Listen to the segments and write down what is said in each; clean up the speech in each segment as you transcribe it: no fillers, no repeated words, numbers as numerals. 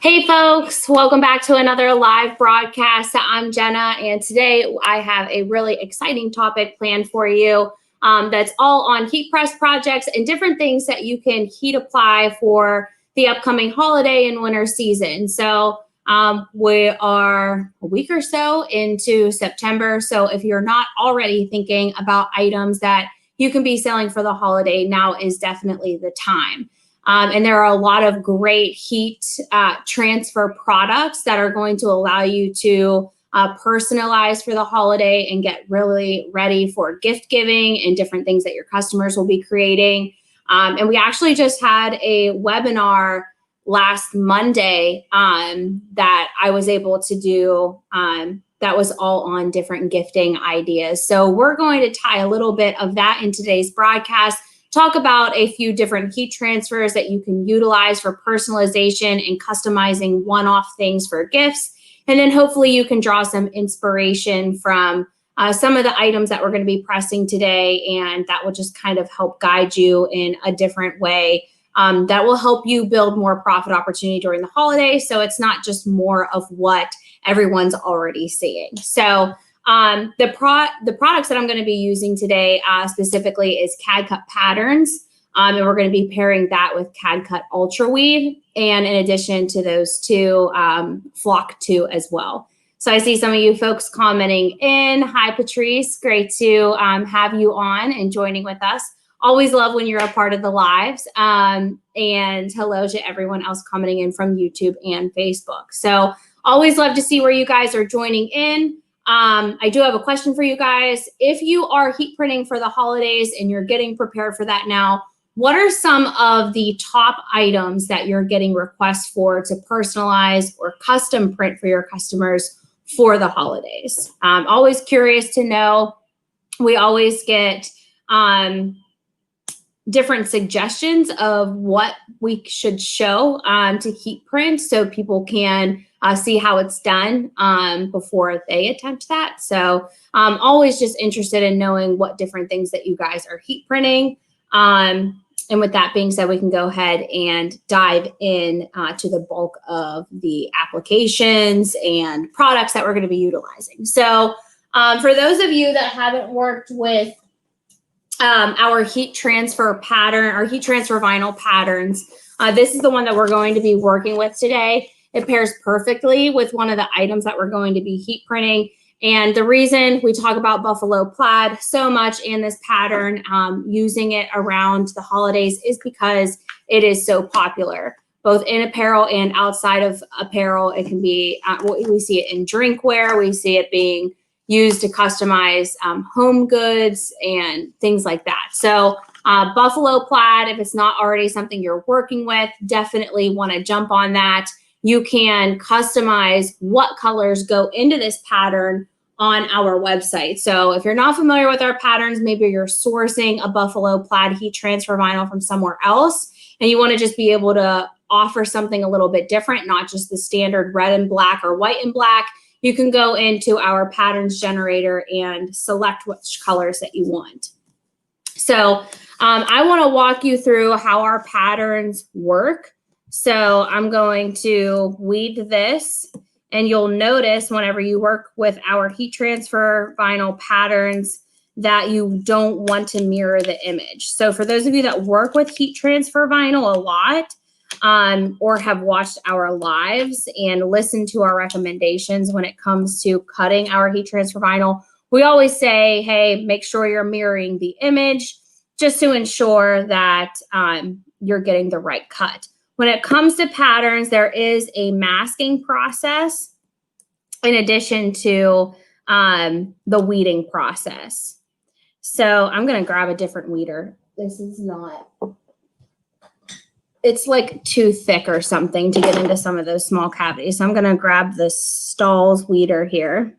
Hey folks, welcome back to another live broadcast. I'm Jenna, and today I have a really exciting topic planned for you that's all on heat press projects and different things that you can heat apply for the upcoming holiday and winter season. So we are a week or so into September. So if you're not already thinking about items that you can be selling for the holiday, now is definitely the time. And there are a lot of great heat transfer products that are going to allow you to personalize for the holiday and get really ready for gift giving and different things that your customers will be creating. And we actually just had a webinar last Monday that I was able to do that was all on different gifting ideas. So we're going to tie a little bit of that in today's broadcast. Talk about a few different heat transfers that you can utilize for personalization and customizing one-off things for gifts. And then hopefully you can draw some inspiration from some of the items that we're going to be pressing today, and that will just kind of help guide you in a different way that will help you build more profit opportunity during the holiday. So it's not just more of what everyone's already seeing. So the products that I'm going to be using today specifically is CAD Cut Patterns, and we're going to be pairing that with CAD Cut Ultraweed, and in addition to those two, Flock 2 as well. So I see some of you folks commenting in. Hi, Patrice. Great to have you on and joining with us. Always love when you're a part of the lives. And hello to everyone else commenting in from YouTube and Facebook. So always love to see where you guys are joining in. I do have a question for you guys. If you are heat printing for the holidays and you're getting prepared for that now, what are some of the top items that you're getting requests for to personalize or custom print for your customers for the holidays? I'm always curious to know. We always get different suggestions of what we should show to heat print so people can see how it's done before they attempt that. So I'm always just interested in knowing what different things that you guys are heat printing. And with that being said, we can go ahead and dive in to the bulk of the applications and products that we're going to be utilizing. So for those of you that haven't worked with our heat transfer pattern, our heat transfer vinyl patterns, this is the one that we're going to be working with today. It pairs perfectly with one of the items that we're going to be heat printing. And the reason we talk about buffalo plaid so much in this pattern, using it around the holidays, is because it is so popular, both in apparel and outside of apparel. It can be, we see it in drinkware, we see it being used to customize home goods and things like that. So buffalo plaid, if it's not already something you're working with, definitely want to jump on that. You can customize what colors go into this pattern on our website. So if you're not familiar with our patterns, maybe you're sourcing a buffalo plaid heat transfer vinyl from somewhere else, and you want to just be able to offer something a little bit different, not just the standard red and black or white and black. You can go into our patterns generator and select which colors that you want. So I want to walk you through how our patterns work. So I'm going to weed this, and you'll notice whenever you work with our heat transfer vinyl patterns that you don't want to mirror the image. So for those of you that work with heat transfer vinyl a lot, or have watched our lives and listened to our recommendations when it comes to cutting our heat transfer vinyl, we always say, hey, make sure you're mirroring the image just to ensure that you're getting the right cut. When it comes to patterns, there is a masking process in addition to the weeding process. So I'm going to grab a different weeder. This is not... It's like too thick or something to get into some of those small cavities. So I'm going to grab the Stahl's weeder here.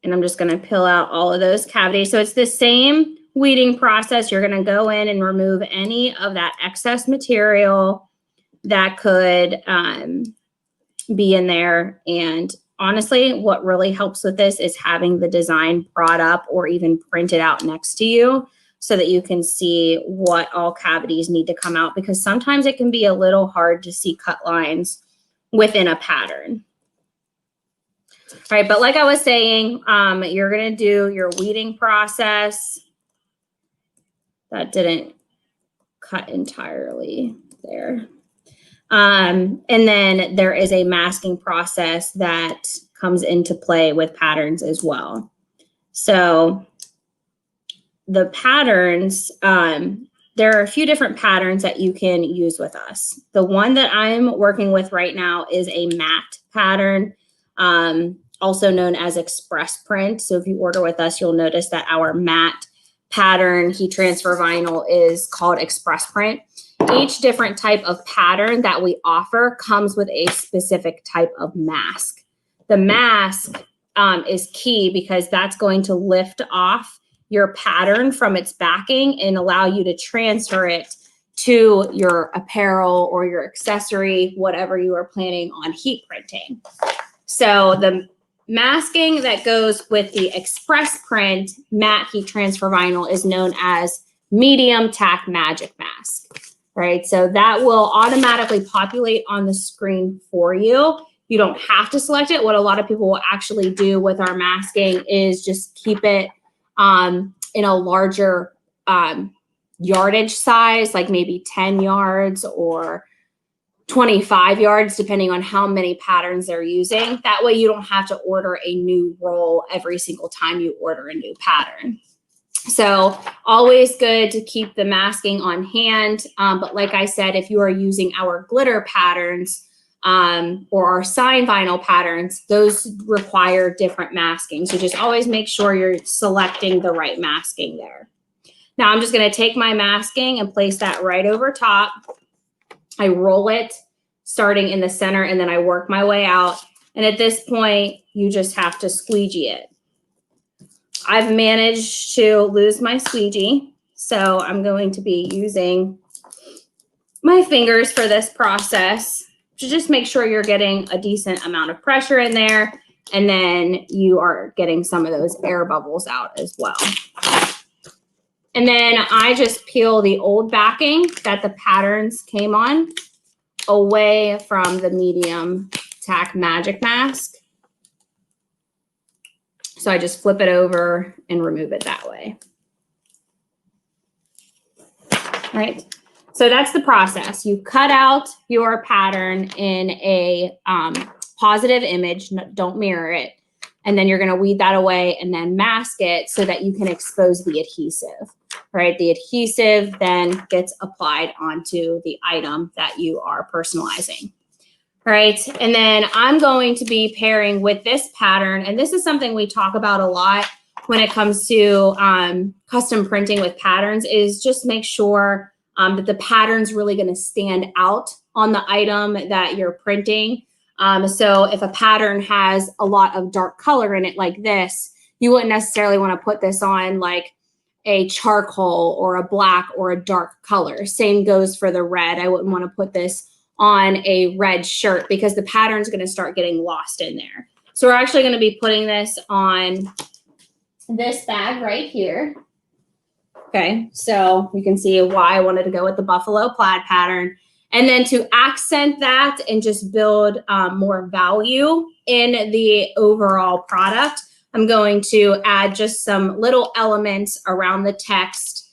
And I'm just going to peel out all of those cavities. So it's the same weeding process. You're going to go in and remove any of that excess material that could be in there. And honestly, what really helps with this is having the design brought up or even printed out next to you, so that you can see what all cavities need to come out, because sometimes it can be a little hard to see cut lines within a pattern. All right, but like I was saying, you're gonna do your weeding process. That didn't cut entirely there. And then there is a masking process that comes into play with patterns as well. So the patterns, there are a few different patterns that you can use with us. The one that I'm working with right now is a matte pattern, also known as express print. So if you order with us, you'll notice that our matte pattern heat transfer vinyl is called express print. Each different type of pattern that we offer comes with a specific type of mask. The mask is key because that's going to lift off your pattern from its backing and allow you to transfer it to your apparel or your accessory, whatever you are planning on heat printing. So the masking that goes with the express print matte heat transfer vinyl is known as medium tack magic mask, right? So that will automatically populate on the screen for you. You don't have to select it. What a lot of people will actually do with our masking is just keep it in a larger yardage size, like maybe 10 yards or 25 yards, depending on how many patterns they're using. That way you don't have to order a new roll every single time you order a new pattern. So always good to keep the masking on hand. But like I said, if you are using our glitter patterns or our sign vinyl patterns, those require different masking. So just always make sure you're selecting the right masking there. Now I'm just going to take my masking and place that right over top. I roll it starting in the center and then I work my way out. And at this point, you just have to squeegee it. I've managed to lose my squeegee, so I'm going to be using my fingers for this process to just make sure you're getting a decent amount of pressure in there, and then you are getting some of those air bubbles out as well. And then I just peel the old backing that the patterns came on away from the medium tack magic mask. So I just flip it over and remove it that way. All right, so that's the process. You cut out your pattern in a positive image, don't mirror it, and then you're gonna weed that away and then mask it so that you can expose the adhesive, right? The adhesive then gets applied onto the item that you are personalizing. All right, and then I'm going to be pairing with this pattern, and this is something we talk about a lot when it comes to custom printing with patterns, is just make sure that the pattern's really gonna stand out on the item that you're printing. So if a pattern has a lot of dark color in it like this, you wouldn't necessarily wanna put this on like a charcoal or a black or a dark color. Same goes for the red. I wouldn't wanna put this on a red shirt because the pattern's going to start getting lost in there. So we're actually going to be putting this on this bag right here. Okay, so you can see why I wanted to go with the buffalo plaid pattern. And then to accent that and just build more value in the overall product, I'm going to add just some little elements around the text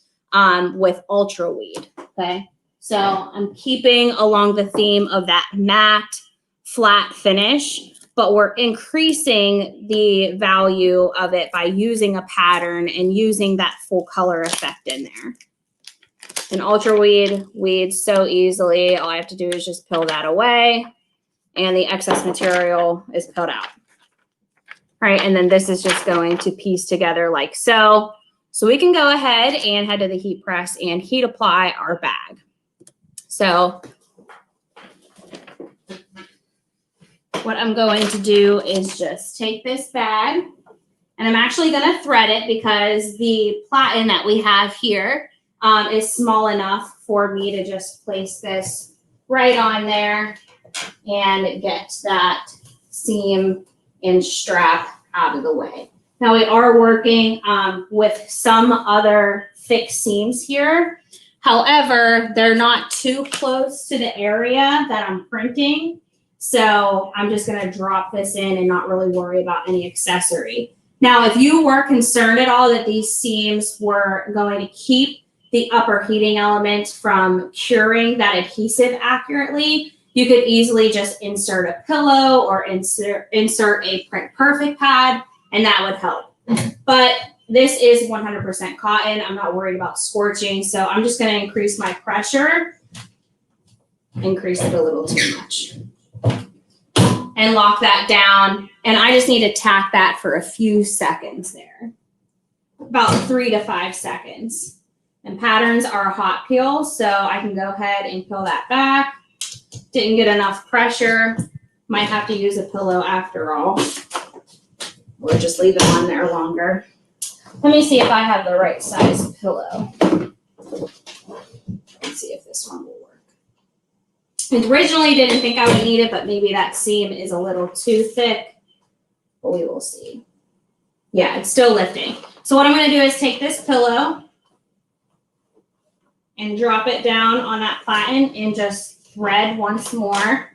with Ultraweed, okay? So I'm keeping along the theme of that matte, flat finish, but we're increasing the value of it by using a pattern and using that full color effect in there. And Ultraweed weeds so easily. All I have to do is just peel that away, and the excess material is peeled out. All right, and then this is just going to piece together like so. So we can go ahead and head to the heat press and heat apply our bag. So what I'm going to do is just take this bag, and I'm actually going to thread it because the platen that we have here is small enough for me to just place this right on there and get that seam and strap out of the way. Now we are working with some other thick seams here. However, they're not too close to the area that I'm printing. So I'm just gonna drop this in and not really worry about any accessory. Now, if you were concerned at all that these seams were going to keep the upper heating element from curing that adhesive accurately, you could easily just insert a pillow or insert a Print Perfect pad, and that would help. But this is 100% cotton. I'm not worried about scorching, so I'm just going to increase my pressure, increase it a little too much, and lock that down. And I just need to tack that for a few seconds there, about 3 to 5 seconds. And patterns are a hot peel, so I can go ahead and peel that back. Didn't get enough pressure. Might have to use a pillow after all, or just leave it on there longer. Let me see if I have the right size pillow. Let's see if this one will work. I originally didn't think I would need it, but maybe that seam is a little too thick, but we will see. Yeah, it's still lifting. So what I'm going to do is take this pillow and drop it down on that platen and just thread once more.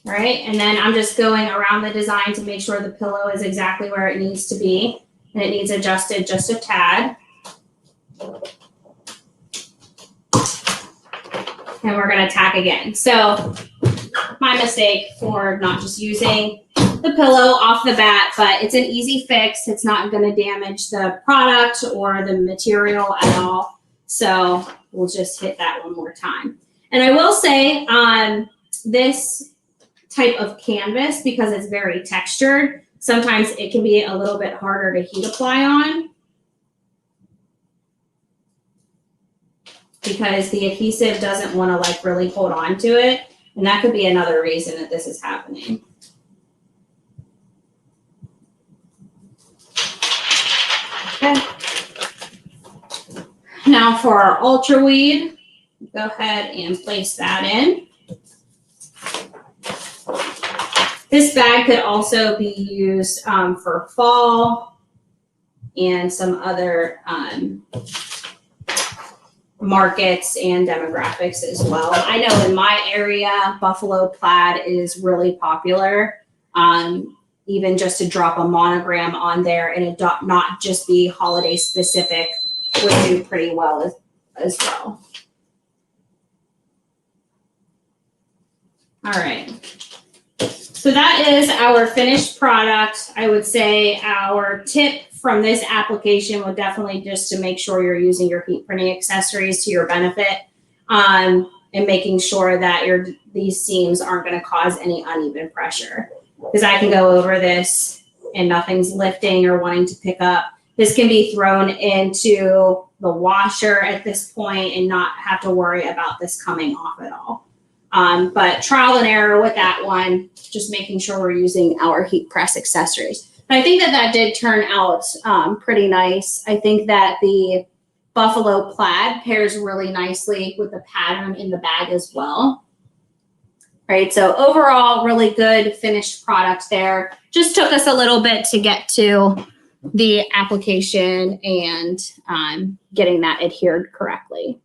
All right, and then I'm just going around the design to make sure the pillow is exactly where it needs to be, and it needs adjusted just a tad. And we're gonna tack again. So my mistake for not just using the pillow off the bat, but it's an easy fix. It's not gonna damage the product or the material at all. So we'll just hit that one more time. And I will say on this type of canvas, because it's very textured, sometimes it can be a little bit harder to heat apply on, because the adhesive doesn't want to like really hold on to it. And that could be another reason that this is happening. Okay. Now for our Ultraweed, go ahead and place that in. This bag could also be used for fall and some other markets and demographics as well. I know in my area, buffalo plaid is really popular. Even just to drop a monogram on there and it not just be holiday specific would do pretty well as well. All right. So that is our finished product. I would say our tip from this application would definitely just to make sure you're using your heat printing accessories to your benefit, and making sure that these seams aren't going to cause any uneven pressure. Because I can go over this and nothing's lifting or wanting to pick up. This can be thrown into the washer at this point and not have to worry about this coming off at all. But trial and error with that one, just making sure we're using our heat press accessories. But I think that did turn out pretty nice. I think that the buffalo plaid pairs really nicely with the pattern in the bag as well. Right, so overall, really good finished product there. Just took us a little bit to get to the application and getting that adhered correctly.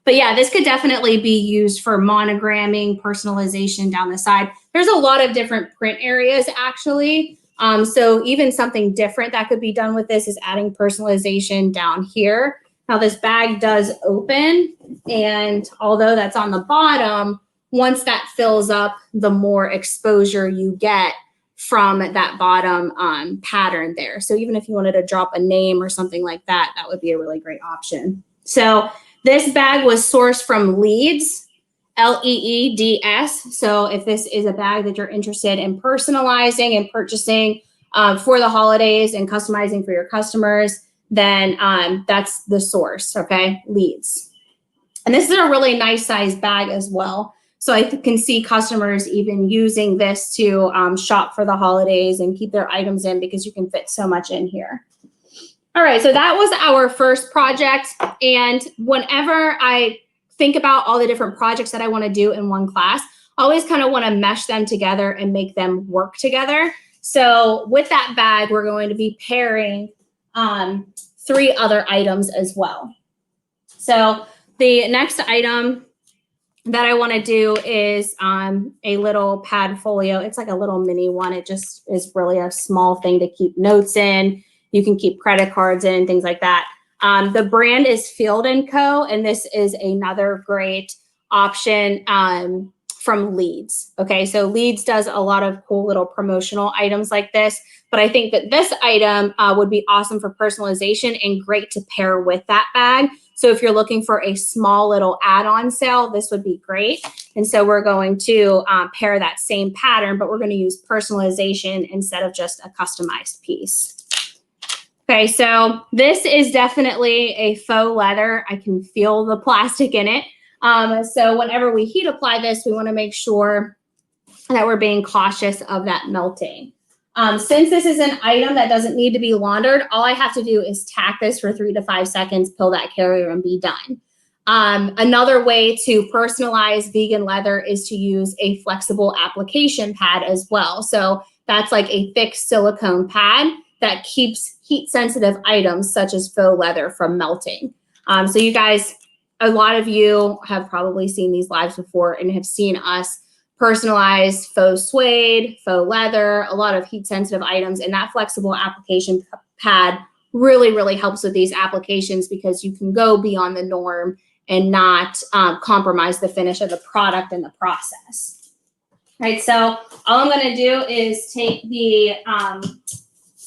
But yeah, this could definitely be used for monogramming, personalization down the side. There's a lot of different print areas actually. So even something different that could be done with this is adding personalization down here. Now this bag does open, and although that's on the bottom, once that fills up, the more exposure you get from that bottom pattern there. So even if you wanted to drop a name or something like that, that would be a really great option. So this bag was sourced from Leeds, Leeds. So if this is a bag that you're interested in personalizing and purchasing for the holidays and customizing for your customers, then that's the source, okay, Leeds. And this is a really nice size bag as well. So I can see customers even using this to shop for the holidays and keep their items in, because you can fit so much in here. All right, so that was our first project. And whenever I think about all the different projects that I want to do in one class, always kind of want to mesh them together and make them work together. So with that bag, we're going to be pairing 3 other items as well. So the next item that I want to do is a little pad folio. It's like a little mini one. It just is really a small thing to keep notes in. You can keep credit cards in, things like that. The brand is Field & Co. And this is another great option from Leeds. Okay, so Leeds does a lot of cool little promotional items like this, but I think that this item would be awesome for personalization and great to pair with that bag. So if you're looking for a small little add-on sale, this would be great. And so we're going to pair that same pattern, but we're going to use personalization instead of just a customized piece. Okay, so this is definitely a faux leather. I can feel the plastic in it. So whenever we heat apply this, we want to make sure that we're being cautious of that melting. Since this is an item that doesn't need to be laundered, all I have to do is tack this for 3 to 5 seconds, peel that carrier, and be done. Another way to personalize vegan leather is to use a flexible application pad as well. So that's like a thick silicone pad that keeps heat-sensitive items such as faux leather from melting. So you guys, a lot of you have probably seen these lives before and have seen us personalize faux suede, faux leather, a lot of heat-sensitive items, and that flexible application pad really, really helps with these applications because you can go beyond the norm and not compromise the finish of the product in the process. Right, so all I'm going to do is take the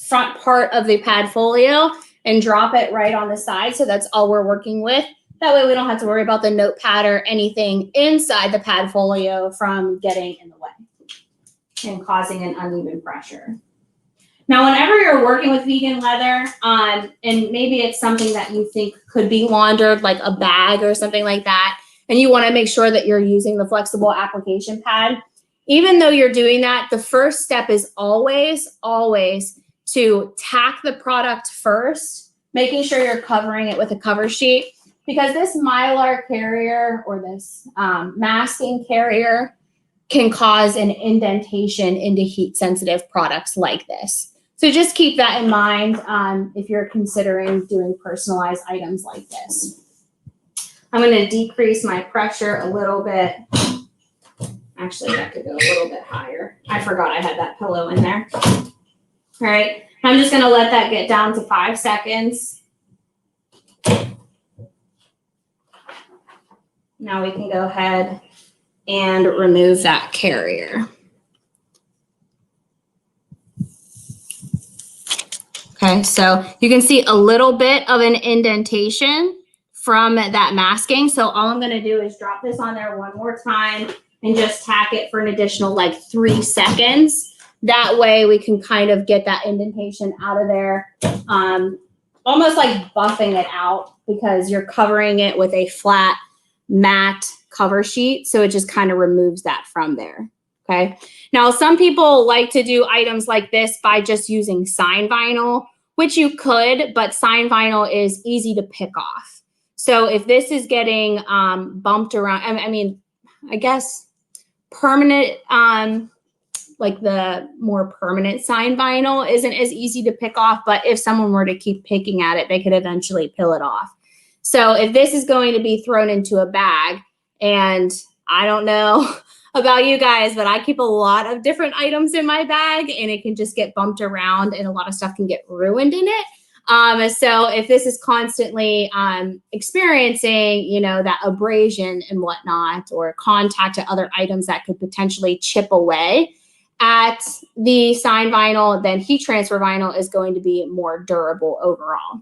front part of the pad folio and drop it right on the side. So that's all we're working with. That way we don't have to worry about the notepad or anything inside the pad folio from getting in the way and causing an uneven pressure. Now, whenever you're working with vegan leather, and maybe it's something that you think could be laundered, like a bag or something like that, and you want to make sure that you're using the flexible application pad, even though you're doing that, the first step is always, always to tack the product first, making sure you're covering it with a cover sheet. Because this Mylar carrier or this masking carrier can cause an indentation into heat-sensitive products like this. So just keep that in mind if you're considering doing personalized items like this. I'm going to decrease my pressure a little bit. Actually, that could go a little bit higher. I forgot I had that pillow in there. All right, I'm just going to let that get down to 5 seconds. Now we can go ahead and remove that carrier. Okay, so you can see a little bit of an indentation from that masking. So all I'm going to do is drop this on there one more time and just tack it for an additional like 3 seconds. That way we can kind of get that indentation out of there, almost like buffing it out because you're covering it with a flat matte cover sheet. So it just kind of removes that from there. Okay. Now, some people like to do items like this by just using sign vinyl, which you could, but sign vinyl is easy to pick off. So if this is getting bumped around, I mean, I guess permanent, like the more permanent sign vinyl isn't as easy to pick off, but if someone were to keep picking at it, they could eventually peel it off. So if this is going to be thrown into a bag, and I don't know about you guys, but I keep a lot of different items in my bag and it can just get bumped around and a lot of stuff can get ruined in it. So if this is constantly experiencing, you know, that abrasion and whatnot, or contact to other items that could potentially chip away at the sign vinyl, then heat transfer vinyl is going to be more durable overall.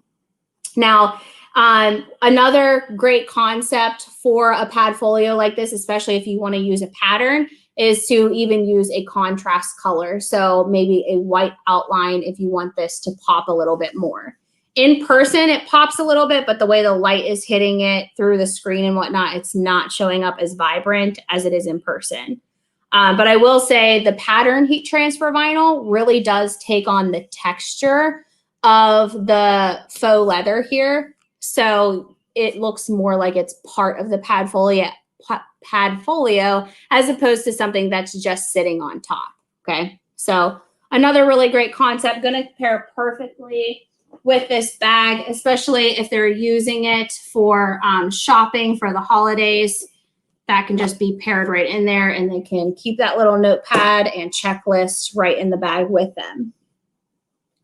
Now, another great concept for a pad folio like this, especially if you want to use a pattern, is to even use a contrast color. So maybe a white outline if you want this to pop a little bit more. In person, it pops a little bit, but the way the light is hitting it through the screen and whatnot, it's not showing up as vibrant as it is in person. But I will say the pattern heat transfer vinyl really does take on the texture of the faux leather here. So it looks more like it's part of the pad pad folio as opposed to something that's just sitting on top. Okay, so another really great concept, going to pair perfectly with this bag, especially if they're using it for shopping for the holidays. That can just be paired right in there, and they can keep that little notepad and checklist right in the bag with them.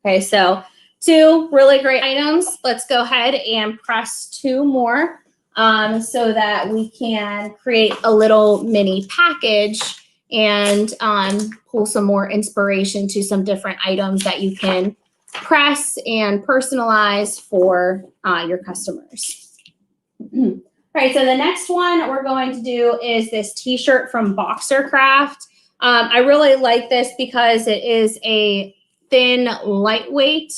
Okay, so 2 really great items. Let's go ahead and press 2 more so that we can create a little mini package and pull some more inspiration to some different items that you can press and personalize for your customers. All right, so the next one we're going to do is this t-shirt from Boxer Craft. I really like this because it is a thin, lightweight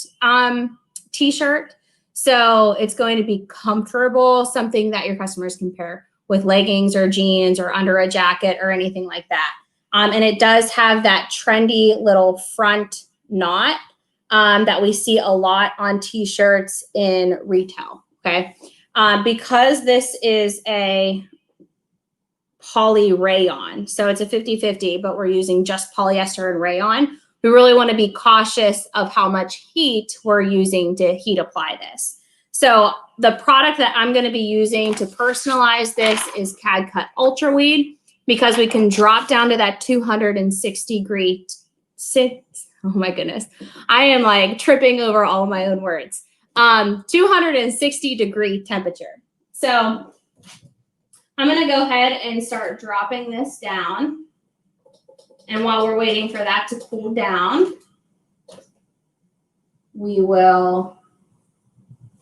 t-shirt. So it's going to be comfortable, something that your customers can pair with leggings or jeans or under a jacket or anything like that. And it does have that trendy little front knot that we see a lot on t-shirts in retail, okay? Because this is a poly rayon, so it's a 50-50, but we're using just polyester and rayon. We really want to be cautious of how much heat we're using to heat apply this. So the product that I'm going to be using to personalize this is CAD Cut Ultraweed, because we can drop down to that 260 degree, oh my goodness, I am like tripping over all my own words. 260 degree temperature. So I'm going to go ahead and start dropping this down. And while we're waiting for that to cool down, we will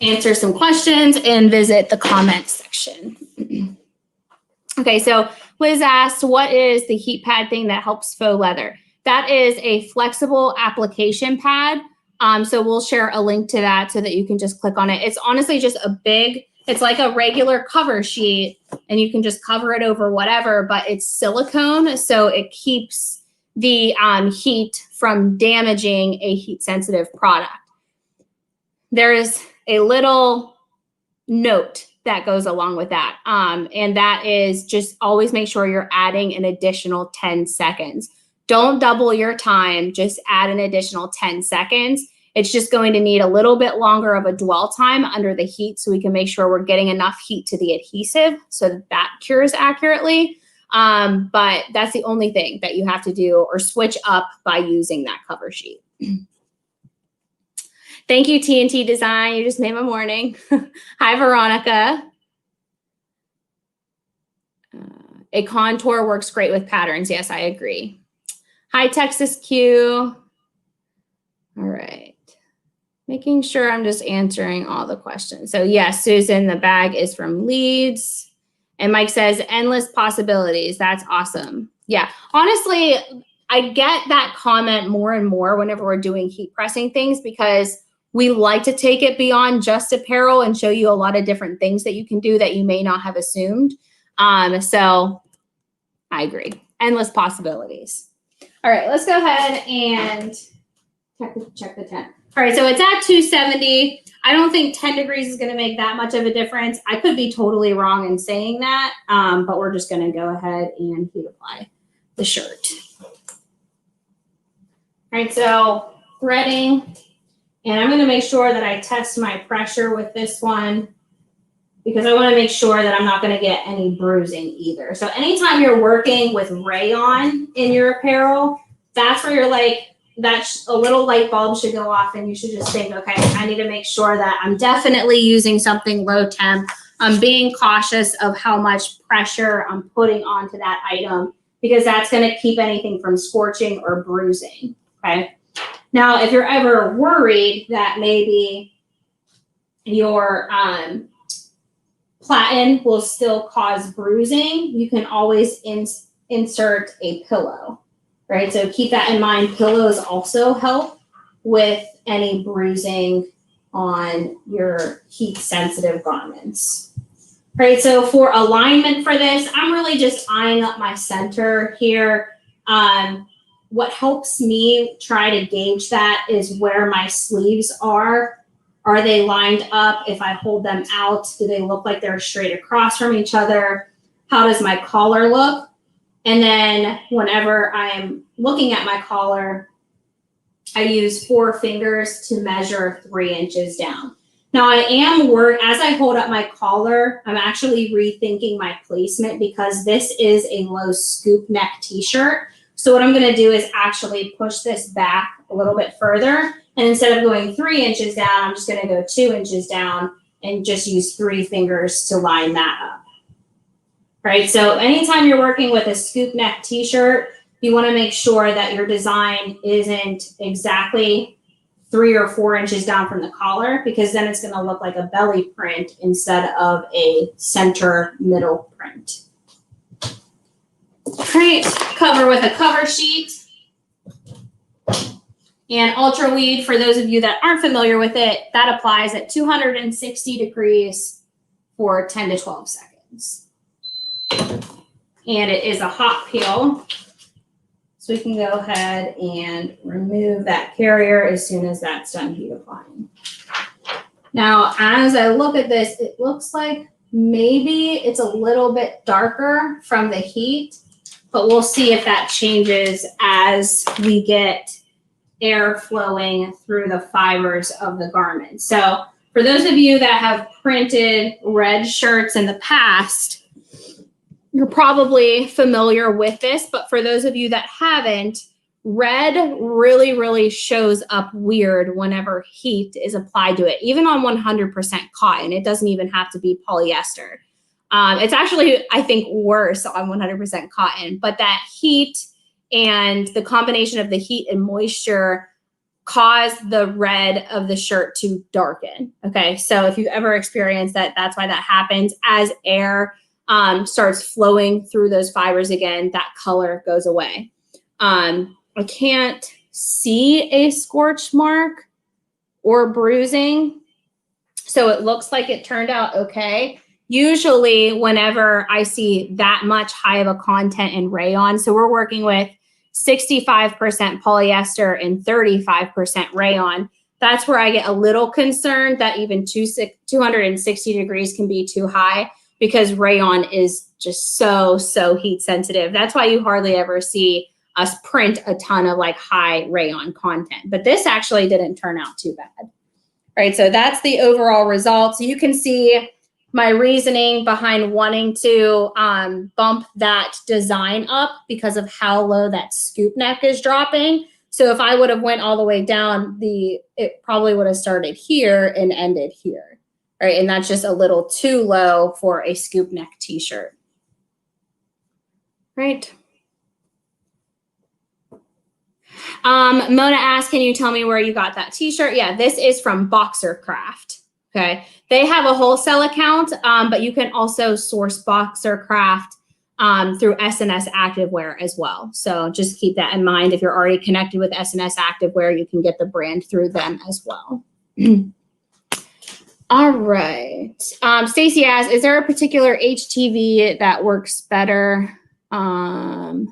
answer some questions and visit the comments section. Okay, so Liz asked, what is the heat pad thing that helps faux leather? That is a flexible application pad. So we'll share a link to that so that you can just click on it. It's honestly just a big, it's like a regular cover sheet, and you can just cover it over whatever, but it's silicone, so it keeps the heat from damaging a heat-sensitive product. There is a little note that goes along with that, and that is just always make sure you're adding an additional 10 seconds. Don't double your time, just add an additional 10 seconds. It's just going to need a little bit longer of a dwell time under the heat so we can make sure we're getting enough heat to the adhesive so that that cures accurately. But that's the only thing that you have to do or switch up by using that cover sheet. Thank you, TNT Design. You just made my morning. Hi, Veronica. A contour works great with patterns. Yes, I agree. Hi, Texas Q. All right. Making sure I'm just answering all the questions. So yes, Susan, the bag is from Leeds. And Mike says, endless possibilities. That's awesome. Yeah, honestly, I get that comment more and more whenever we're doing heat pressing things, because we like to take it beyond just apparel and show you a lot of different things that you can do that you may not have assumed. So I agree. Endless possibilities. All right, let's go ahead and check the temp. All right, so it's at 270. I don't think 10 degrees is going to make that much of a difference. I could be totally wrong in saying that, but we're just going to go ahead and heat apply the shirt. All right, so threading, and I'm going to make sure that I test my pressure with this one because I want to make sure that I'm not going to get any bruising either. So anytime you're working with rayon in your apparel, that's where you're like, a little light bulb should go off and you should just think, okay, I need to make sure that I'm definitely using something low temp. I'm being cautious of how much pressure I'm putting onto that item because that's going to keep anything from scorching or bruising, okay? Now, if you're ever worried that maybe your platen will still cause bruising, you can always insert a pillow. Right, so keep that in mind. Pillows also help with any bruising on your heat-sensitive garments. Right, so for alignment for this, I'm really just eyeing up my center here. What helps me try to gauge that is where my sleeves are. Are they lined up? If I hold them out, do they look like they're straight across from each other? how does my collar look? And then whenever I'm looking at my collar, I use 4 fingers to measure 3 inches down. Now I am as I hold up my collar, I'm actually rethinking my placement because this is a low scoop neck t-shirt. So what I'm gonna do is actually push this back a little bit further. And instead of going 3 inches down, I'm just gonna go 2 inches down and just use 3 fingers to line that up. Right, so anytime you're working with a scoop neck t-shirt, you wanna make sure that your design isn't exactly 3 or 4 inches down from the collar, because then it's gonna look like a belly print instead of a center middle print. All right, cover with a cover sheet. And Ultraweed, for those of you that aren't familiar with it, that applies at 260 degrees for 10 to 12 seconds. And it is a hot peel. So we can go ahead and remove that carrier as soon as that's done heat applying. Now, as I look at this, it looks like maybe it's a little bit darker from the heat, but we'll see if that changes as we get air flowing through the fibers of the garment. So for those of you that have printed red shirts in the past, you're probably familiar with this, but for those of you that haven't, red really, really shows up weird whenever heat is applied to it, even on 100% cotton. It doesn't even have to be polyester. It's actually, I think, worse on 100% cotton, but that heat and the combination of the heat and moisture cause the red of the shirt to darken. Okay, so if you've ever experienced that, that's why that happens. As air starts flowing through those fibers again, that color goes away. I can't see a scorch mark or bruising, so it looks like it turned out okay. Usually whenever I see that much high of a content in rayon, so we're working with 65% polyester and 35% rayon, that's where I get a little concerned that even 260 degrees can be too high, because rayon is just so heat sensitive. That's why you hardly ever see us print a ton of like high rayon content. But this actually didn't turn out too bad. All right, so that's the overall result. So you can see my reasoning behind wanting to bump that design up because of how low that scoop neck is dropping. So if I would have went all the way down, it probably would have started here and ended here. Right, and that's just a little too low for a scoop neck t-shirt. Right. Mona asked, can you tell me where you got that t-shirt? Yeah, this is from Boxer Craft. Okay, they have a wholesale account, but you can also source Boxer Craft through S&S Activewear as well. So just keep that in mind. If you're already connected with S&S Activewear, you can get the brand through them as well. All right. Stacy asks, is there a particular HTV that works better? Oh,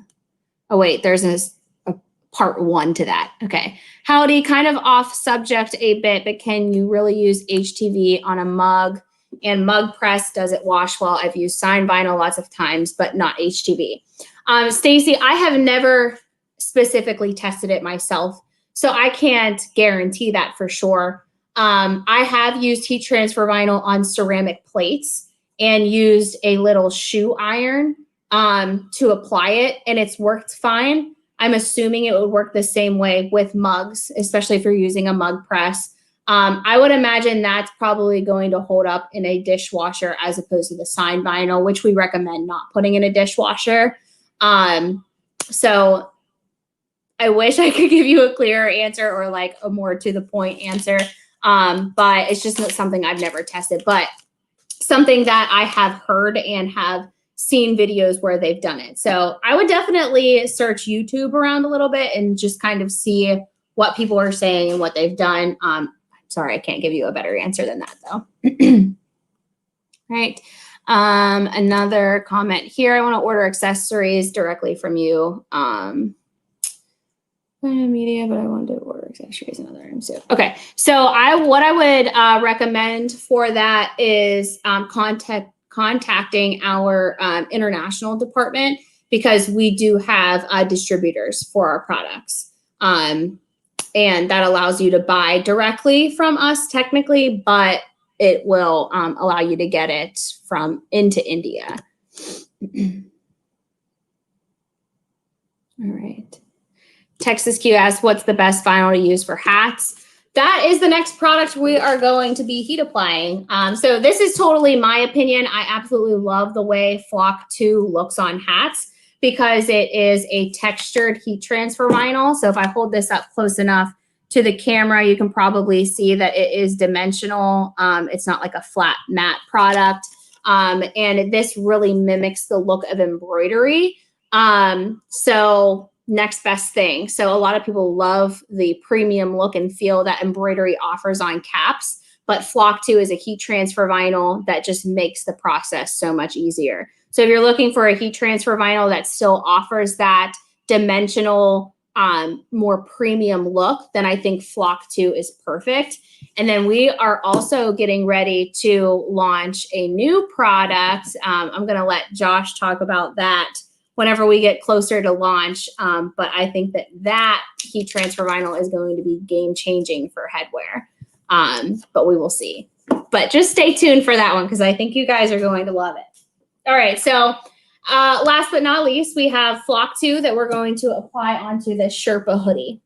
wait, there's a part 1 to that. Okay. Howdy, kind of off subject a bit, but can you really use HTV on a mug? And mug press, does it wash well? I've used sign vinyl lots of times, but not HTV. Stacy, I have never specifically tested it myself, so I can't guarantee that for sure. I have used heat transfer vinyl on ceramic plates and used a little shoe iron to apply it, and it's worked fine. I'm assuming it would work the same way with mugs, especially if you're using a mug press. I would imagine that's probably going to hold up in a dishwasher as opposed to the sign vinyl, which we recommend not putting in a dishwasher. So I wish I could give you a clearer answer or like a more to the point answer. But it's just not something I've never tested, but something that I have heard and have seen videos where they've done it. So I would definitely search YouTube around a little bit and just kind of see what people are saying and what they've done. Sorry, I can't give you a better answer than that though. Right. Another comment here. I want to order accessories directly from you. Media, but I wanted to order accessories and other items too. Okay, so what I would recommend for that is contact contacting our international department because we do have distributors for our products. And that allows you to buy directly from us technically, but it will allow you to get it from into India. All right. Texas Q asks, what's the best vinyl to use for hats? That is the next product we are going to be heat applying. So this is totally my opinion. I absolutely love the way Flock 2 looks on hats because it is a textured heat transfer vinyl. So if I hold this up close enough to the camera, you can probably see that it is dimensional. It's not like a flat matte product. And this really mimics the look of embroidery. So next best thing. So a lot of people love the premium look and feel that embroidery offers on caps, but Flock 2 is a heat transfer vinyl that just makes the process so much easier. So if you're looking for a heat transfer vinyl that still offers that dimensional, more premium look, then I think Flock 2 is perfect. And then we are also getting ready to launch a new product. I'm going to let Josh talk about that whenever we get closer to launch. But I think that heat transfer vinyl is going to be game changing for headwear. But we will see. But just stay tuned for that one because I think you guys are going to love it. All right, so last but not least, we have Flock 2 that we're going to apply onto this Sherpa hoodie.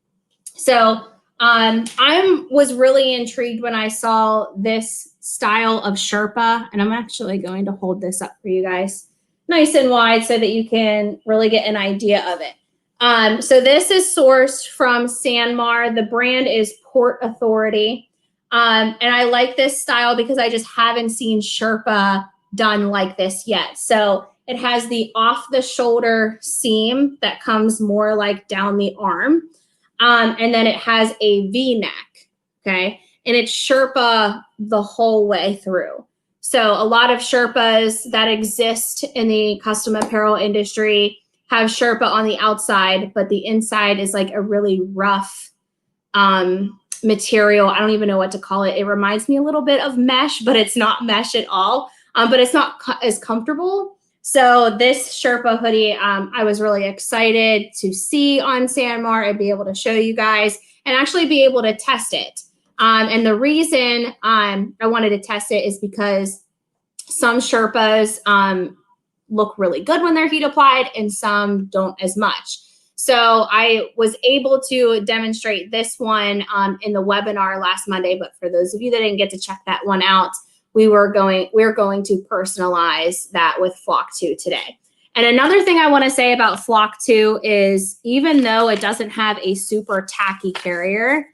So I was really intrigued when I saw this style of Sherpa, and I'm actually going to hold this up for you guys nice and wide so that you can really get an idea of it. So this is sourced from Sanmar. The brand is Port Authority. And I like this style because I just haven't seen Sherpa done like this yet. So it has the off the shoulder seam that comes more like down the arm. And then it has a V-neck, okay? And it's Sherpa the whole way through. So a lot of Sherpas that exist in the custom apparel industry have Sherpa on the outside, but the inside is like a really rough material. I don't even know what to call it. It reminds me a little bit of mesh, but it's not mesh at all. But it's not as comfortable. So this Sherpa hoodie, I was really excited to see on Sanmar and be able to show you guys and actually be able to test it. And the reason I wanted to test it is because some Sherpas look really good when they're heat applied and some don't as much. So I was able to demonstrate this one in the webinar last Monday. But for those of you that didn't get to check that one out, we're going to personalize that with Flock 2 today. And another thing I want to say about Flock 2 is even though it doesn't have a super tacky carrier,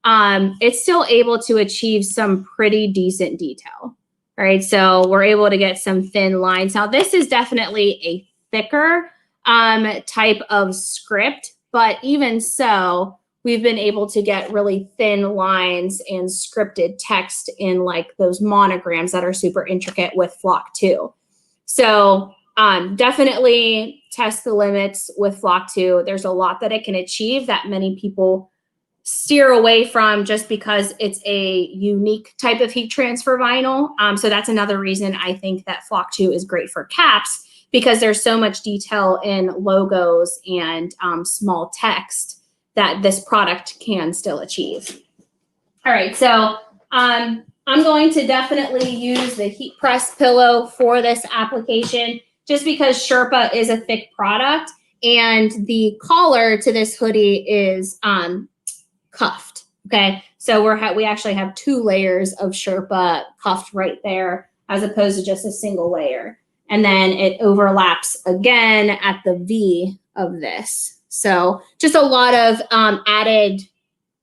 it's still able to achieve some pretty decent detail, right? So we're able to get some thin lines. Now this is definitely a thicker type of script, but even so, we've been able to get really thin lines and scripted text in like those monograms that are super intricate with Flock 2. So definitely test the limits with Flock 2. There's a lot that it can achieve that many people steer away from just because it's a unique type of heat transfer vinyl. So that's another reason I think that Flock 2 is great for caps because there's so much detail in logos and small text that this product can still achieve. All right, so I'm going to definitely use the heat press pillow for this application just because Sherpa is a thick product and the collar to this hoodie is cuffed, okay? So we actually have 2 layers of Sherpa cuffed right there as opposed to just a single layer. And then it overlaps again at the V of this. So just a lot of added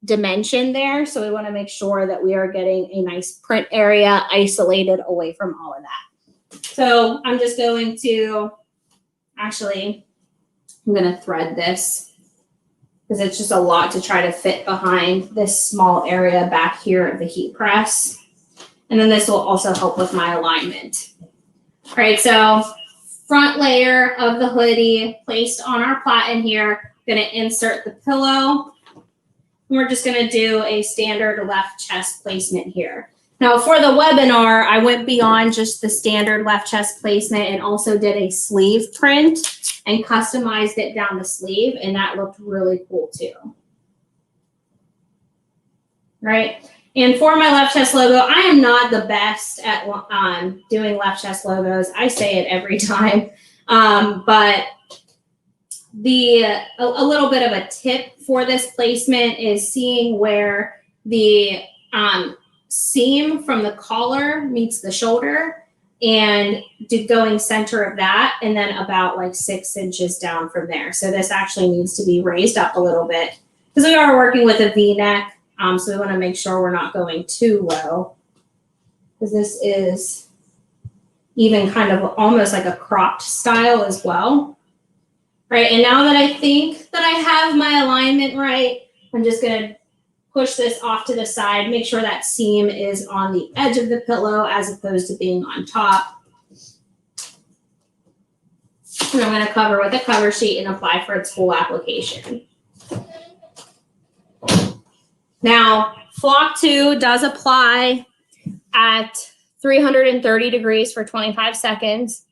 dimension there. So we want to make sure that we are getting a nice print area isolated away from all of that. So I'm just going to, I'm going to thread this because it's just a lot to try to fit behind this small area back here of the heat press. And then this will also help with my alignment. All right, so front layer of the hoodie placed on our platen here. Going to insert the pillow. We're just going to do a standard left chest placement here. Now for the webinar, I went beyond just the standard left chest placement and also did a sleeve print and customized it down the sleeve, and that looked really cool too. Right? And for my left chest logo, I am not the best at doing left chest logos. I say it every time. But a little bit of a tip for this placement is seeing where the seam from the collar meets the shoulder and going center of that, and then about like 6 inches down from there. So this actually needs to be raised up a little bit because we are working with a V-neck. So we want to make sure we're not going too low, because this is even kind of almost like a cropped style as well. Right, and now that I think that I have my alignment right, I'm just going to push this off to the side, make sure that seam is on the edge of the pillow as opposed to being on top. And I'm going to cover with a cover sheet and apply for its full application. Now, Flock 2 does apply at 330 degrees for 25 seconds.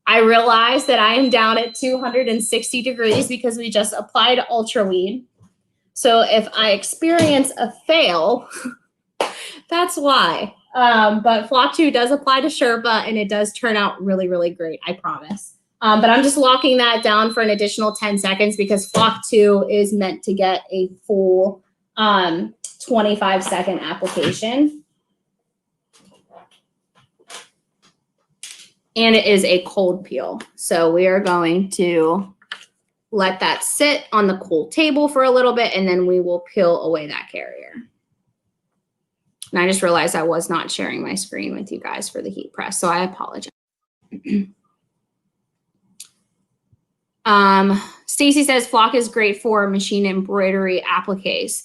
I realize that I am down at 260 degrees because we just applied Ultraweed. So if I experience a fail, that's why. But Flock 2 does apply to Sherpa, and it does turn out really, really great, I promise. But I'm just locking that down for an additional 10 seconds because Flock 2 is meant to get a full 25-second application. And it is a cold peel. So we are going to let that sit on the cool table for a little bit, and then we will peel away that carrier. And I just realized I was not sharing my screen with you guys for the heat press, so I apologize. Stacy says Flock is great for machine embroidery appliques.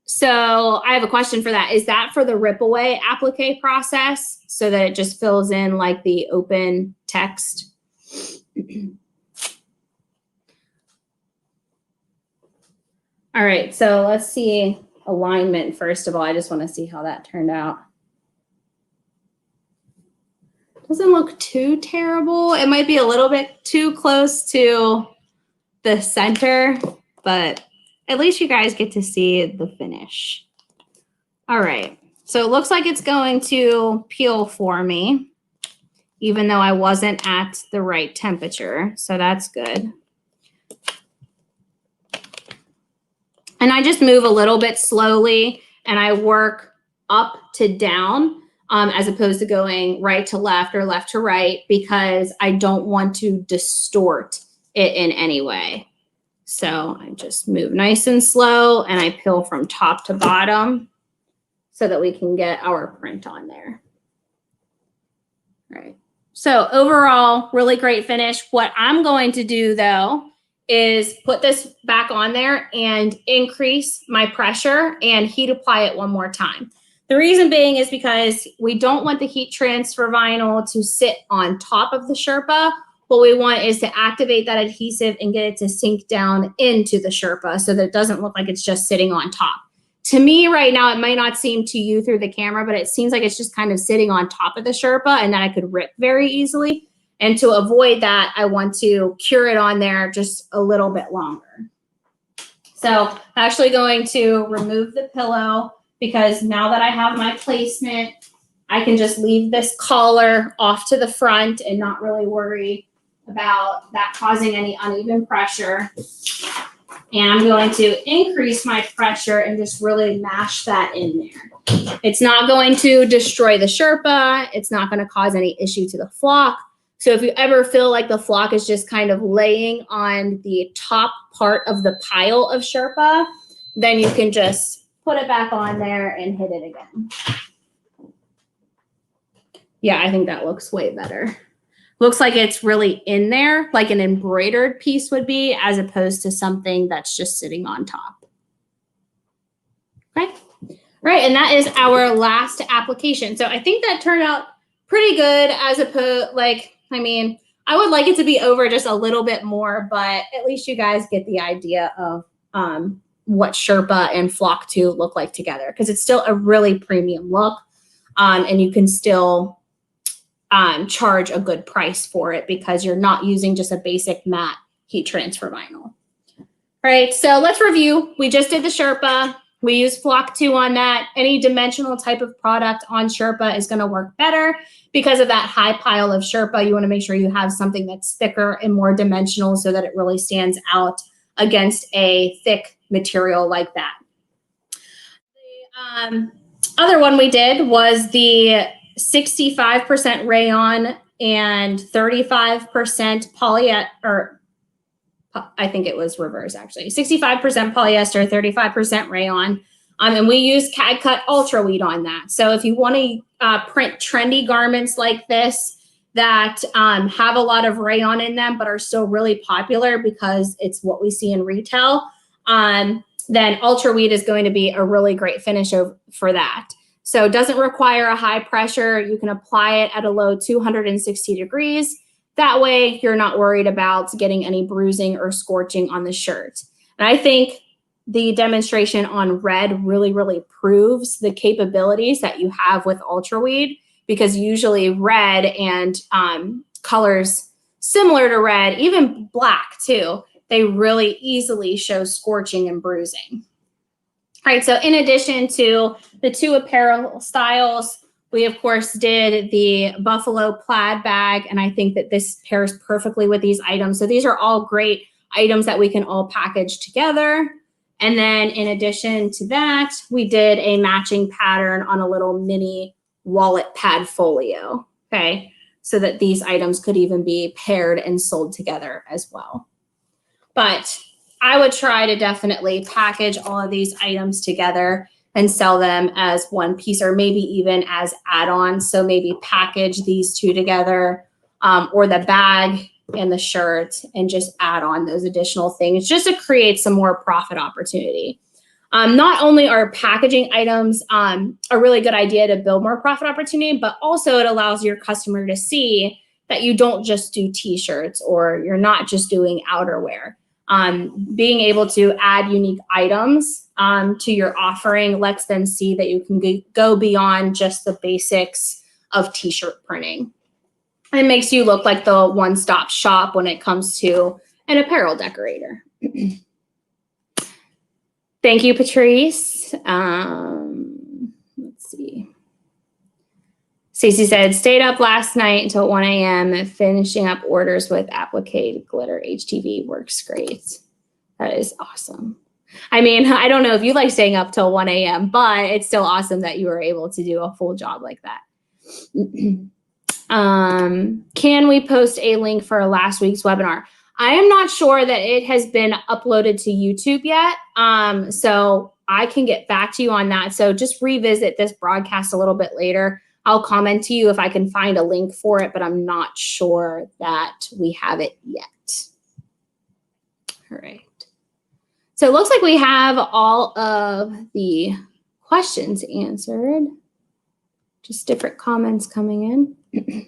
So I have a question for that. Is that for the rip away applique process so that it just fills in like the open text? All right, so let's see alignment first of all. I just want to see how that turned out. Doesn't look too terrible. It might be a little bit too close to the center, but at least you guys get to see the finish. All right, so it looks like it's going to peel for me, even though I wasn't at the right temperature, so that's good. And I just move a little bit slowly, and I work up to down as opposed to going right to left or left to right, because I don't want to distort it in any way. So I just move nice and slow, and I peel from top to bottom so that we can get our print on there. All right. So overall, really great finish. What I'm going to do though is put this back on there and increase my pressure and heat apply it one more time. The reason being is because we don't want the heat transfer vinyl to sit on top of the Sherpa. What we want is to activate that adhesive and get it to sink down into the Sherpa so that it doesn't look like it's just sitting on top. To me right now, it might not seem to you through the camera, but it seems like it's just kind of sitting on top of the Sherpa and that I could rip very easily. And to avoid that, I want to cure it on there just a little bit longer. So I'm actually going to remove the pillow because now that I have my placement, I can just leave this collar off to the front and not really worry about that causing any uneven pressure. And I'm going to increase my pressure and just really mash that in there. It's not going to destroy the Sherpa. It's not going to cause any issue to the flock. So if you ever feel like the flock is just kind of laying on the top part of the pile of Sherpa, then you can just put it back on there and hit it again. Yeah, I think that looks way better. Looks like it's really in there, like an embroidered piece would be, as opposed to something that's just sitting on top. Okay, right, and that is our last application. So I think that turned out pretty good as opposed, like, I mean, I would like it to be over just a little bit more, but at least you guys get the idea of what Sherpa and Flock 2 look like together, because it's still a really premium look, and you can still charge a good price for it because you're not using just a basic matte heat transfer vinyl. All right, so let's review. We just did the Sherpa. We used Flock 2 on that. Any dimensional type of product on Sherpa is going to work better because of that high pile of Sherpa. You want to make sure you have something that's thicker and more dimensional so that it really stands out against a thick material like that. The other one we did was the 65% rayon and 35% polyester, or I think it was reverse actually. 65% polyester, 35% rayon. And we used CAD-cut Ultraweed on that. So if you want to print trendy garments like this that have a lot of rayon in them but are still really popular because it's what we see in retail, then Ultraweed is going to be a really great finish for that. So it doesn't require a high pressure. You can apply it at a low 260 degrees. That way, you're not worried about getting any bruising or scorching on the shirt. And I think the demonstration on red really, really proves the capabilities that you have with Ultraweed, because usually red and colors similar to red, even black too, they really easily show scorching and bruising. All right, so in addition to the 2 apparel styles, we, of course, did the buffalo plaid bag, and I think that this pairs perfectly with these items. So these are all great items that we can all package together. And then in addition to that, we did a matching pattern on a little mini wallet pad folio, okay, so that these items could even be paired and sold together as well. But I would try to definitely package all of these items together and sell them as one piece, or maybe even as add-ons. So maybe package these 2 together, or the bag and the shirt, and just add on those additional things just to create some more profit opportunity. Not only are packaging items a really good idea to build more profit opportunity, but also it allows your customer to see that you don't just do t-shirts, or you're not just doing outerwear. Being able to add unique items to your offering lets them see that you can go beyond just the basics of t-shirt printing. And it makes you look like the one-stop shop when it comes to an apparel decorator. Thank you, Patrice. Let's see. Stacey said, stayed up last night until 1 a.m. finishing up orders with applique glitter HTV. Works great. That is awesome. I mean, I don't know if you like staying up till 1 a.m., but it's still awesome that you were able to do a full job like that. Can we post a link for last week's webinar? I am not sure that it has been uploaded to YouTube yet, so I can get back to you on that. So just revisit this broadcast a little bit later. I'll comment to you if I can find a link for it, but I'm not sure that we have it yet. All right. So it looks like we have all of the questions answered. Just different comments coming in.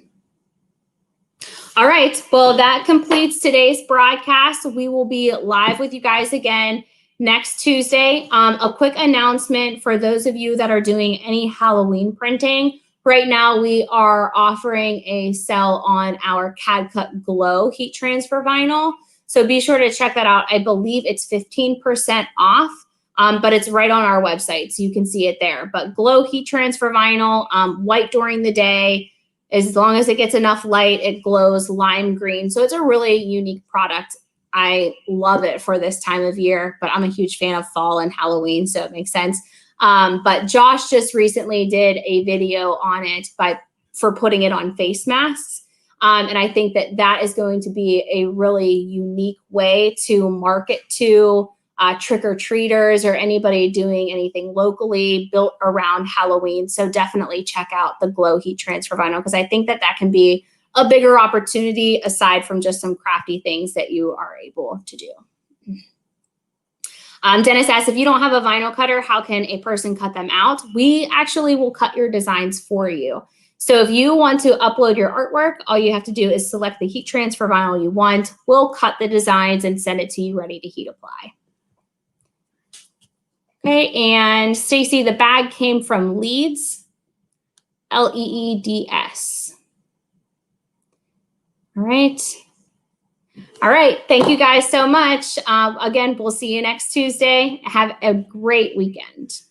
All right, well, that completes today's broadcast. We will be live with you guys again next Tuesday. A quick announcement for those of you that are doing any Halloween printing. Right now, we are offering a sale on our CAD-cut Glow heat transfer vinyl. So be sure to check that out. I believe it's 15% off, but it's right on our website, so you can see it there. But Glow heat transfer vinyl, white during the day. As long as it gets enough light, it glows lime green. So it's a really unique product. I love it for this time of year, but I'm a huge fan of fall and Halloween, so it makes sense. But Josh just recently did a video on it for putting it on face masks. And I think that that is going to be a really unique way to market to trick-or-treaters or anybody doing anything locally built around Halloween. So definitely check out the Glow heat transfer vinyl, because I think that that can be a bigger opportunity aside from just some crafty things that you are able to do. Dennis asks, if you don't have a vinyl cutter, how can a person cut them out? We actually will cut your designs for you. So if you want to upload your artwork, all you have to do is select the heat transfer vinyl you want. We'll cut the designs and send it to you ready to heat apply. Okay, and Stacy, the bag came from Leeds, Leeds. All right. All right. Thank you guys so much. Again, we'll see you next Tuesday. Have a great weekend.